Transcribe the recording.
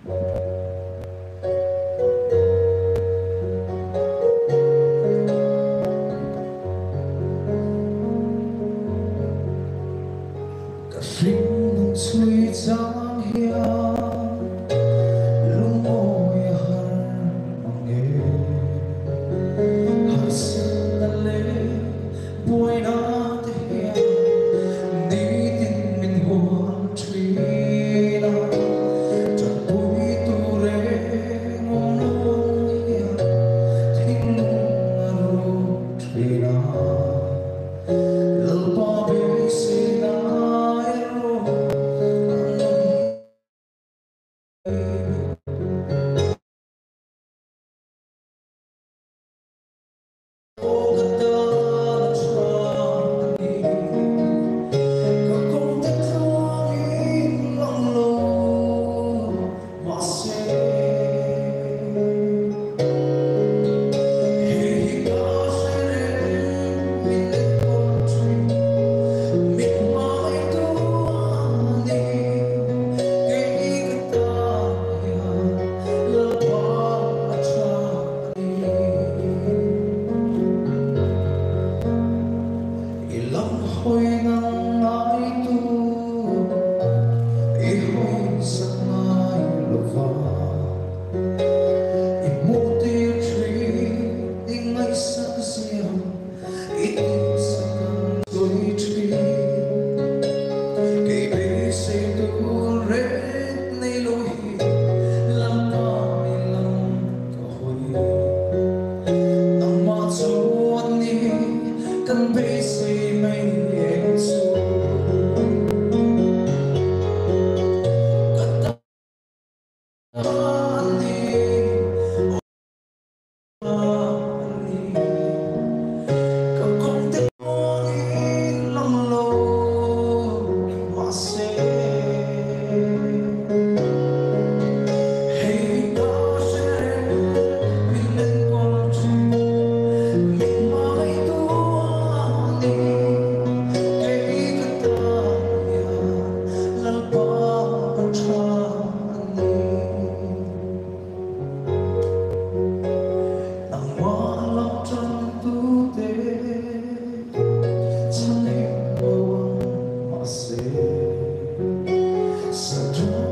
cả phim suy giang hiền lung ngồi hẳn nghe hạt sen đã lên buổi nắng hiền đi tìm mình buồn truy na chọn buổi tu rê ngông lung hiền thinh nung truy na lỡ bỏ bê xin hoi nang ai tu I hoi sang mai lova I muti tri I ngai sang siam I tu sang tôi tri kei be se tu re nei loi lam ka mi lam ka hoi nang ma chuan ni kan be se mai so